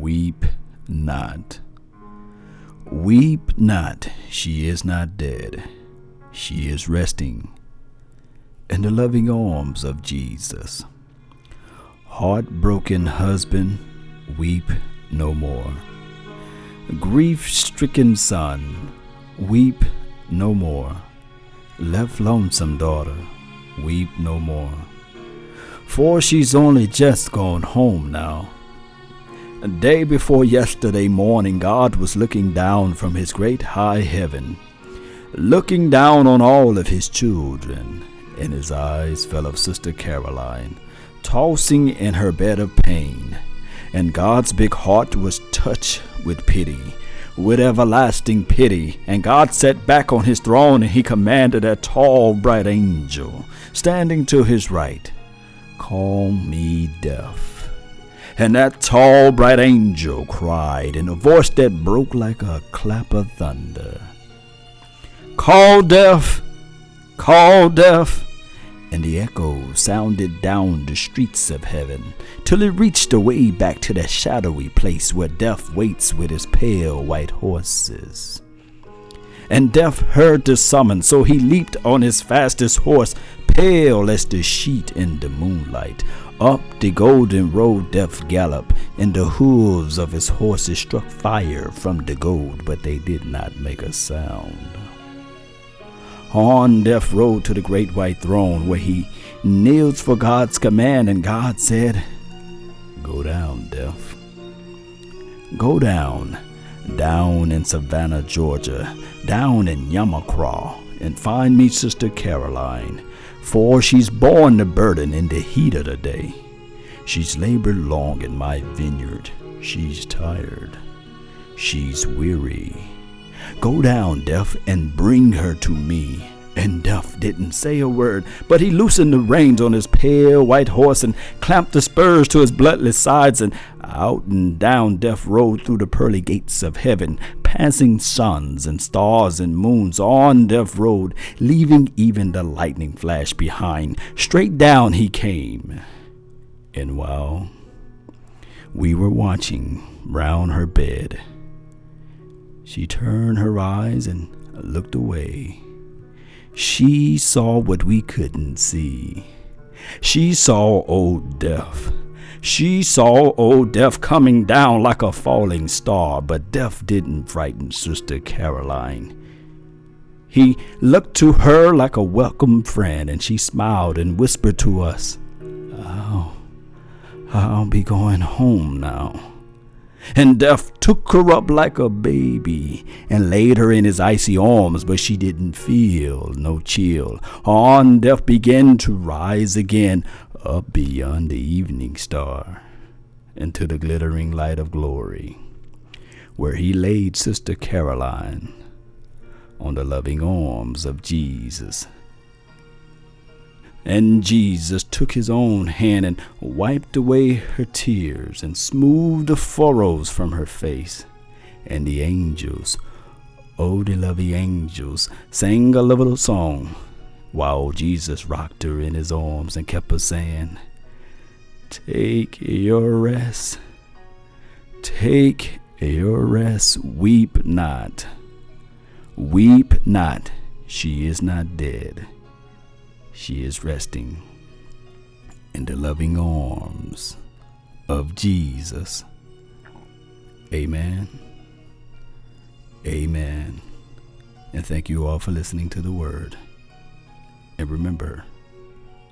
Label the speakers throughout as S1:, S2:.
S1: Weep not. Weep not, she is not dead. She is resting in the loving arms of Jesus. Heartbroken husband, weep no more. Grief-stricken son, weep no more. Left lonesome daughter, weep no more. For she's only just gone home now. A day before yesterday morning, God was looking down from his great high heaven, looking down on all of his children, and his eyes fell of Sister Caroline, tossing in her bed of pain. And God's big heart was touched with pity, with everlasting pity. And God sat back on his throne, and he commanded that tall, bright angel standing to his right, "Call me Death." And that tall, bright angel cried in a voice that broke like a clap of thunder, "Call Death! Call Death!" And the echo sounded down the streets of heaven till it reached away back to that shadowy place where Death waits with his pale white horses. And Death heard the summons, so he leaped on his fastest horse, pale as the sheet in the moonlight. Up the golden road Death galloped, and the hooves of his horses struck fire from the gold, but they did not make a sound. On Death rode to the great white throne, where he kneels for God's command, and God said, "Go down, Death. Go down, down in Savannah, Georgia, down in Yamacraw, and find me Sister Caroline, for she's borne the burden in the heat of the day. She's labored long in my vineyard. She's tired. She's weary. Go down, Death, and bring her to me." And Death didn't say a word, but he loosened the reins on his pale white horse and clamped the spurs to his bloodless sides, and out and down Death rode through the pearly gates of heaven, passing suns and stars and moons. On Death rode, leaving even the lightning flash behind. Straight down he came, and while we were watching round her bed, she turned her eyes and looked away. She saw what we couldn't see. She saw old Death. She saw old Death coming down like a falling star, but Death didn't frighten Sister Caroline. He looked to her like a welcome friend, and she smiled and whispered to us, I'll be going home now." And Death took her up like a baby and laid her in his icy arms, but she didn't feel no chill. On Death began to rise again, up beyond the evening star, into the glittering light of glory, where he laid Sister Caroline on the loving arms of Jesus. And Jesus took his own hand and wiped away her tears and smoothed the furrows from her face. And the angels, oh, the lovely angels, sang a little song while Jesus rocked her in his arms and kept her saying, "Take your rest, take your rest, weep not. Weep not, she is not dead. She is resting in the loving arms of Jesus." Amen. Amen. And thank you all for listening to the word. And remember,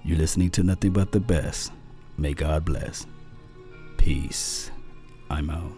S1: you're listening to nothing but the best. May God bless. Peace. I'm out.